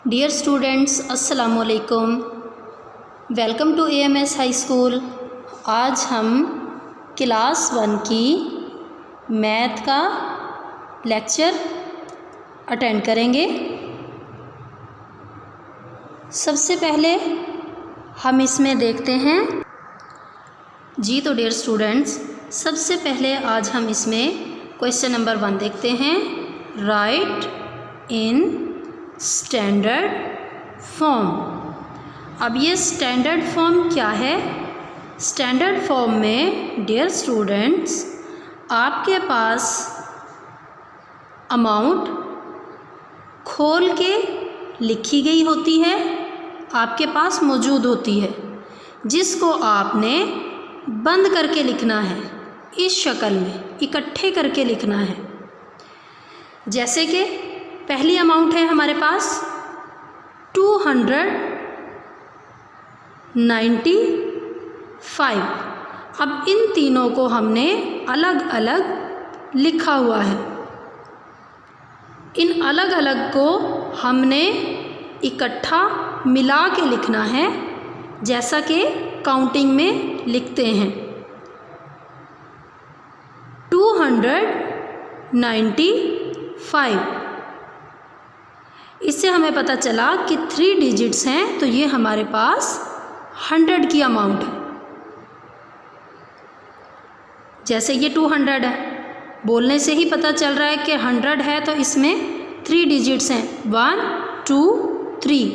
Dear students, अस्सलाम वालेकुम। Welcome to AMS high school. आज हम क्लास 1 की मैथ का लेक्चर अटेंड करेंगे। सबसे पहले हम इसमें देखते हैं जी। तो डियर स्टूडेंट्स, सबसे पहले आज हम इसमें क्वेश्चन नंबर 1 देखते हैं। Right in standard form. अब ये स्टैंडर्ड फॉर्म क्या है? स्टैंडर्ड फॉर्म में डियर स्टूडेंट्स आपके पास अमाउंट खोल के लिखी गई होती है, आपके पास मौजूद होती है, जिसको आपने बंद करके लिखना है, इस शक्ल में इकट्ठे करके लिखना है। जैसे कि पहली अमाउंट है हमारे पास 295। अब इन तीनों को हमने अलग अलग लिखा हुआ है। इन अलग अलग को हमने इकट्ठा मिला के लिखना है, जैसा कि काउंटिंग में लिखते हैं। 295। इससे हमें पता चला कि 3 डिजिट्स हैं, तो ये हमारे पास 100 की अमाउंट है। जैसे ये 200 है, बोलने से ही पता चल रहा है कि 100 है, तो इसमें 3 डिजिट्स हैं, 1 2 3,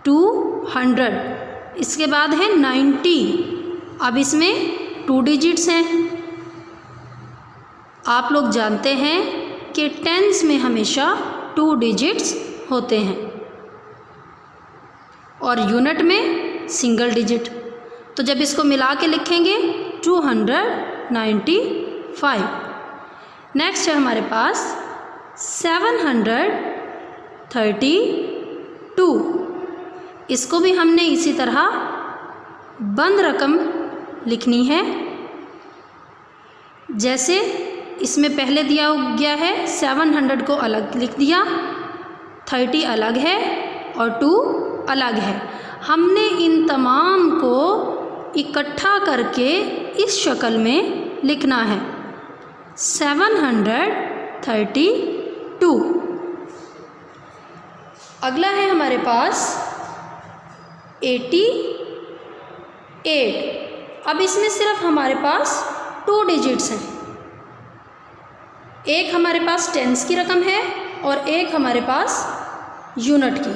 200। इसके बाद है 90। अब इसमें 2 डिजिट्स हैं। आप लोग जानते हैं कि टेंस में हमेशा 2 डिजिट्स होते हैं और यूनिट में सिंगल डिजिट। तो जब इसको मिला के लिखेंगे 295। नेक्स्ट है हमारे पास 732। इसको भी हमने इसी तरह बंद रकम लिखनी है। जैसे इसमें पहले दिया गया है 700 को अलग लिख दिया, 30 अलग है और 2 अलग है। हमने इन तमाम को इकट्ठा करके इस शक्ल में लिखना है, 732। अगला है हमारे पास 88। अब इसमें सिर्फ हमारे पास 2 डिजिट्स हैं। एक हमारे पास टेंस की रकम है और एक हमारे पास यूनिट की।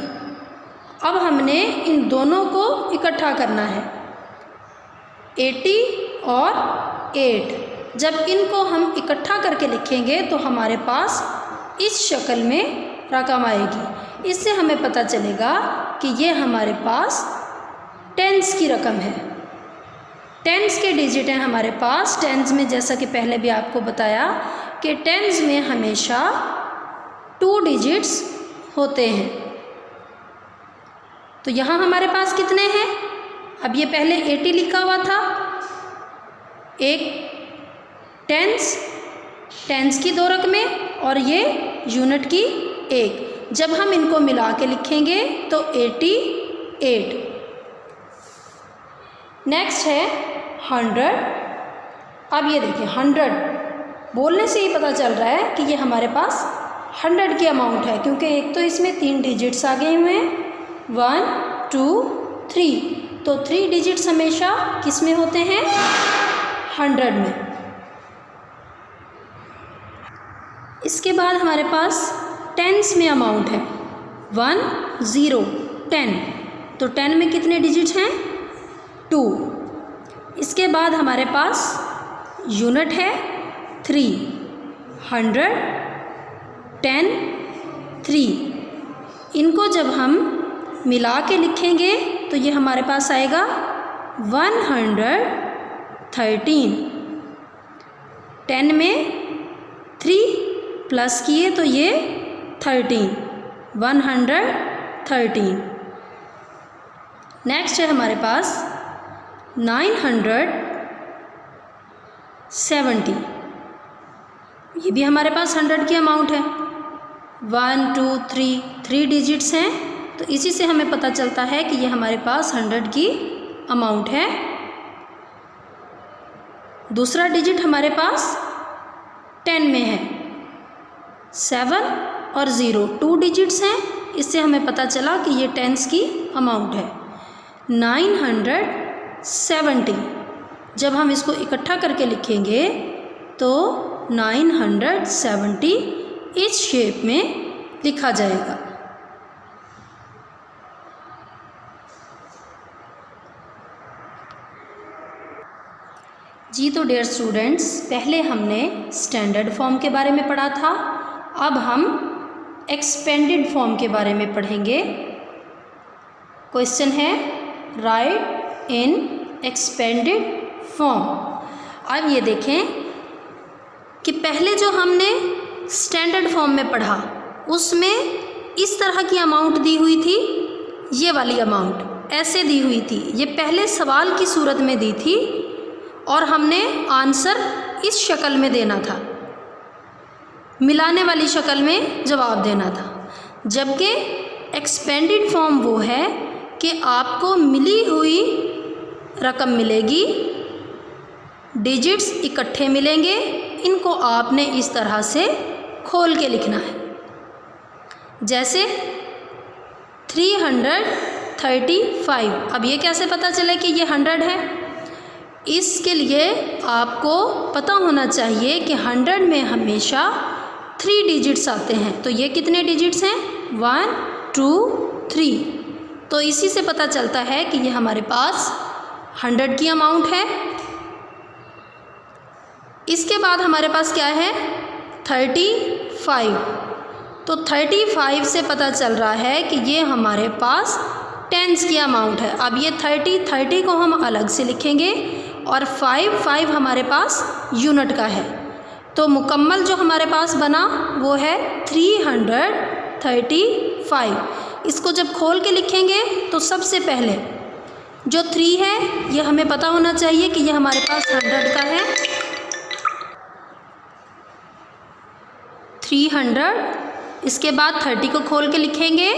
अब हमने इन दोनों को इकट्ठा करना है, 80 और 8। जब इनको हम इकट्ठा करके लिखेंगे तो हमारे पास इस शक्ल में रकम आएगी। इससे हमें पता चलेगा कि ये हमारे पास टेंस की रकम है। टेंस के डिजिट हैं हमारे पास। टेंस में जैसा कि पहले भी आपको बताया कि टेंस में हमेशा 2 डिजिट्स होते हैं। तो यहाँ हमारे पास कितने हैं? अब ये पहले 80 लिखा हुआ था, एक टेंस की 2 रकमें और ये यूनिट की 1। जब हम इनको मिला के लिखेंगे तो 88। नेक्स्ट है 100। अब ये देखिए 100, बोलने से ही पता चल रहा है कि ये हमारे पास 100 की अमाउंट है, क्योंकि एक तो इसमें 3 डिजिट्स आ गए हुए हैं, 1 2 3। तो 3 डिजिट्स हमेशा किस में होते हैं? 100 में। इसके बाद हमारे पास टेंस में अमाउंट है 1 0 10। तो 10 में कितने डिजिट्स हैं? 2। इसके बाद हमारे पास यूनिट है 3, 100 10 3। इनको जब हम मिला के लिखेंगे तो ये हमारे पास आएगा 113। 10 में 3 प्लस किए तो ये 13, 113। नेक्स्ट है हमारे पास 970। ये भी हमारे पास 100 की अमाउंट है। 1 2 3 3 डिजिट्स हैं, तो इसी से हमें पता चलता है कि ये हमारे पास 100 की अमाउंट है। दूसरा डिजिट हमारे पास 10 में है, 7 और 0 2 डिजिट्स हैं, इससे हमें पता चला कि ये टेंस की अमाउंट है 970। जब हम इसको इकट्ठा करके लिखेंगे तो 970 इस शेप में लिखा जाएगा। जी तो डियर स्टूडेंट्स, पहले हमने स्टैंडर्ड फॉर्म के बारे में पढ़ा था, अब हम एक्सपेंडेड फॉर्म के बारे में पढ़ेंगे। क्वेश्चन है राइट इन एक्सपेंडेड फॉर्म। अब ये देखें कि पहले जो हमने स्टैंडर्ड फॉर्म में पढ़ा उसमें इस तरह की अमाउंट दी हुई थी, ये वाली अमाउंट ऐसे दी हुई थी, ये पहले सवाल की सूरत में दी थी और हमने आंसर इस शक्ल में देना था, मिलाने वाली शक्ल में जवाब देना था। जबकि एक्सपेंडेड फॉर्म वो है कि आपको मिली हुई रकम मिलेगी, डिजिट्स इकट्ठे मिलेंगे, इनको आपने इस तरह से खोल के लिखना है। जैसे 335। अब ये कैसे पता चले कि ये 100 है? इसके लिए आपको पता होना चाहिए कि 100 में हमेशा 3 डिजिट्स आते हैं। तो ये कितने डिजिट्स हैं? 1 2 3। तो इसी से पता चलता है कि ये हमारे पास 100 की अमाउंट है। इसके बाद हमारे पास क्या है? 35। तो 35 से पता चल रहा है कि ये हमारे पास टेंस की अमाउंट है। अब ये 30 को हम अलग से लिखेंगे और 5 हमारे पास यूनिट का है। तो मुकम्मल जो हमारे पास बना वो है 335। इसको जब खोल के लिखेंगे तो सबसे पहले जो 3 है ये हमें पता होना चाहिए कि ये हमारे पास 100 का है। 300। इसके बाद 30 को खोल के लिखेंगे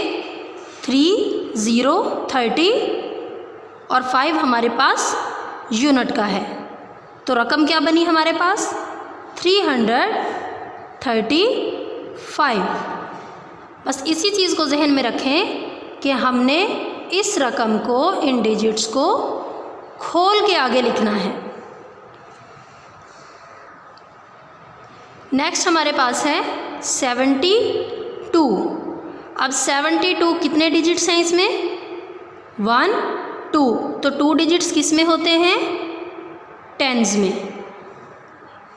30 और 5 हमारे पास यूनिट का है। तो रकम क्या बनी हमारे पास? 335। बस इसी चीज़ को जहन में रखें कि हमने इस रकम को, इन डिजिट्स को खोल के आगे लिखना है। नेक्स्ट हमारे पास है 72। अब 72 कितने डिजिट्स हैं इसमें? 1 2। तो 2 डिजिट्स किस में होते हैं? टेंस में।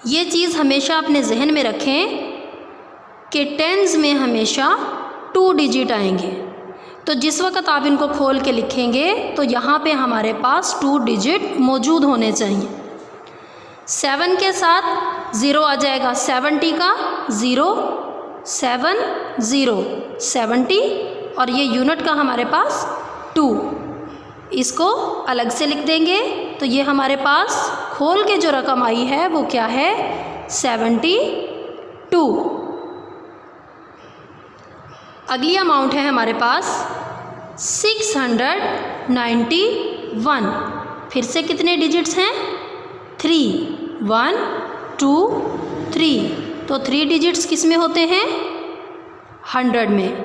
ये चीज़ हमेशा अपने जहन में रखें कि टेंस में हमेशा 2 डिजिट आएंगे। तो जिस वक्त आप इनको खोल के लिखेंगे तो यहाँ पे हमारे पास 2 डिजिट मौजूद होने चाहिए। 7 के साथ 0 आ जाएगा, 70 का 0 7 0 70 और ये यूनिट का हमारे पास 2। इसको अलग से लिख देंगे तो ये हमारे पास खोल के जो रकम आई है वो क्या है? 72। अगली अमाउंट है हमारे पास 691। फिर से कितने डिजिट्स हैं? 3 1 2 3। तो 3 डिजिट्स किस में होते हैं? 100 में।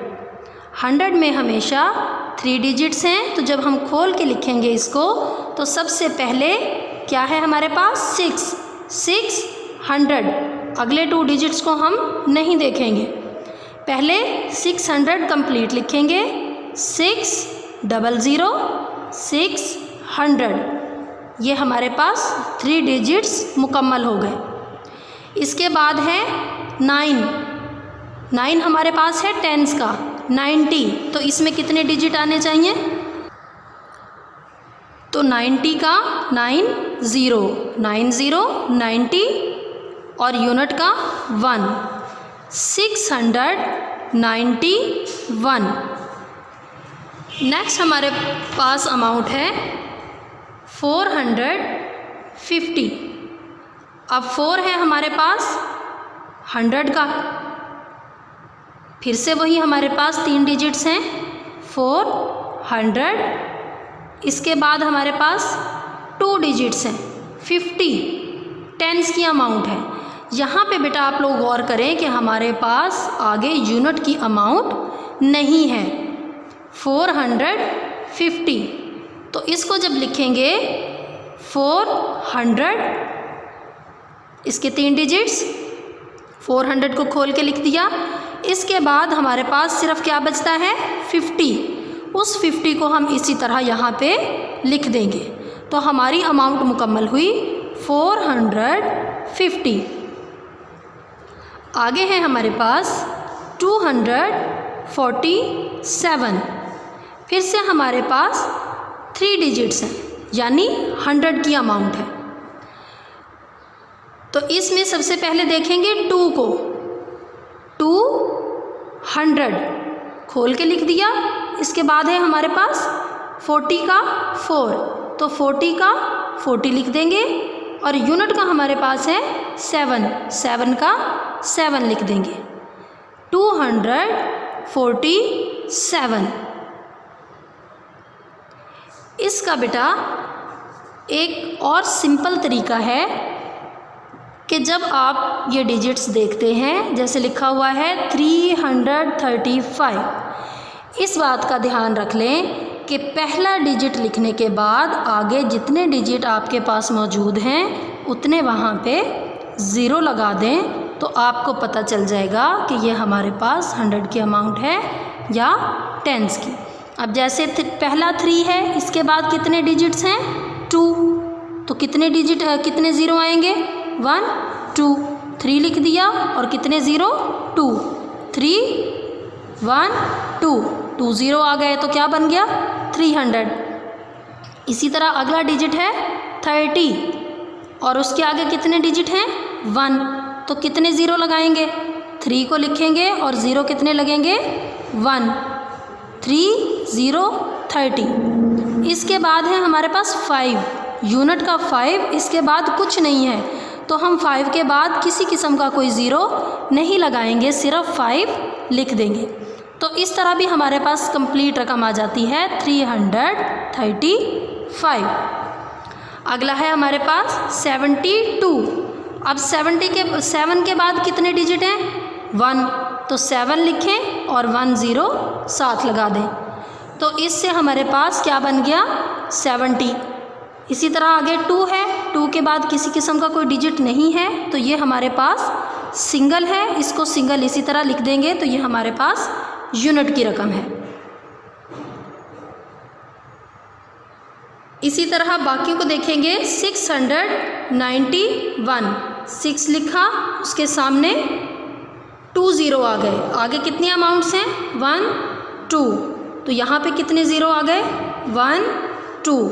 100 में हमेशा 3 डिजिट्स हैं। तो जब हम खोल के लिखेंगे इसको तो सबसे पहले क्या है हमारे पास? 600। अगले 2 डिजिट्स को हम नहीं देखेंगे, पहले 600 कंप्लीट लिखेंगे। 600 600। ये हमारे पास 3 डिजिट्स मुकम्मल हो गए। इसके बाद है 9 हमारे पास है टेंस का 90। तो इसमें कितने डिजिट आने चाहिए? तो 90 का 90 और यूनिट का 1 691। नेक्स्ट हमारे पास अमाउंट है 450। अब 4 है हमारे पास 100 का, फिर से वही हमारे पास 3 डिजिट्स हैं 400, इसके बाद हमारे पास 2 डिजिट्स हैं 50, टेंस की अमाउंट है। यहाँ पे बेटा आप लोग गौर करें कि हमारे पास आगे यूनिट की अमाउंट नहीं है 450, तो इसको जब लिखेंगे 400, इसके 3 डिजिट्स 400 को खोल के लिख दिया। इसके बाद हमारे पास सिर्फ क्या बचता है 50, उस 50 को हम इसी तरह यहाँ पे लिख देंगे, तो हमारी अमाउंट मुकम्मल हुई 450। आगे है हमारे पास 247, फिर से हमारे पास 3 डिजिट्स हैं यानी 100 की अमाउंट है। तो इसमें सबसे पहले देखेंगे 2 को, 200 खोल के लिख दिया। इसके बाद है हमारे पास 40 का 4, तो 40 का 40 लिख देंगे, और यूनिट का हमारे पास है 7 का 7 लिख देंगे। 247। इसका बेटा एक और सिंपल तरीका है कि जब आप ये डिजिट्स देखते हैं, जैसे लिखा हुआ है 335, इस बात का ध्यान रख लें कि पहला डिजिट लिखने के बाद आगे जितने डिजिट आपके पास मौजूद हैं उतने वहाँ पे 0 लगा दें, तो आपको पता चल जाएगा कि ये हमारे पास 100 की अमाउंट है या टेंस की। अब जैसे पहला 3 है, इसके बाद कितने डिजिट्स हैं 2, तो कितने डिजिट कितने 0 आएंगे 1 2, 3 लिख दिया, और कितने 0 2, 3 1 2, 2 0 आ गए, तो क्या बन गया 300। इसी तरह अगला डिजिट है 30, और उसके आगे कितने डिजिट हैं 1, तो कितने 0 लगाएंगे 3 को लिखेंगे, और 0 कितने लगेंगे 1, 3 0 30। इसके बाद है हमारे पास 5, यूनिट का 5, इसके बाद कुछ नहीं है, तो हम 5 के बाद किसी किस्म का कोई 0 नहीं लगाएंगे, सिर्फ 5 लिख देंगे। तो इस तरह भी हमारे पास कंप्लीट रकम आ जाती है 335। अगला है हमारे पास 72। अब 7 के बाद कितने डिजिट हैं 1, तो 7 लिखें और 1 0 साथ लगा दें, तो इससे हमारे पास क्या बन गया 70। इसी तरह आगे 2 है, 2 के बाद किसी किस्म का कोई डिजिट नहीं है, तो ये हमारे पास सिंगल है, इसको सिंगल इसी तरह लिख देंगे, तो ये हमारे पास यूनिट की रकम है। इसी तरह बाकी को देखेंगे 691, 6 लिखा, उसके सामने 2 0 आ गए, आगे कितनी अमाउंट्स हैं 1 2, तो यहाँ पे कितने 0 आ गए 1 2,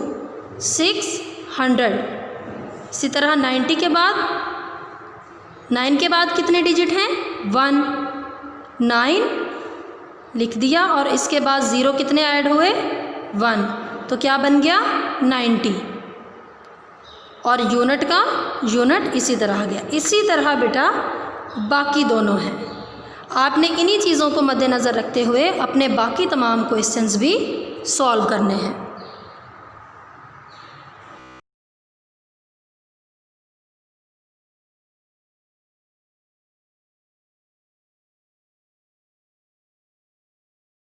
600। इसी तरह 90 के बाद 9 के बाद कितने डिजिट हैं 1, 9 लिख दिया, और इसके बाद 0 कितने ऐड हुए 1, तो क्या बन गया 90, और यूनिट इसी तरह आ गया। इसी तरह बेटा बाकी दोनों हैं। आपने इन्हीं चीज़ों को मद्देनज़र रखते हुए अपने बाकी तमाम क्वेश्चंस भी सॉल्व करने हैं।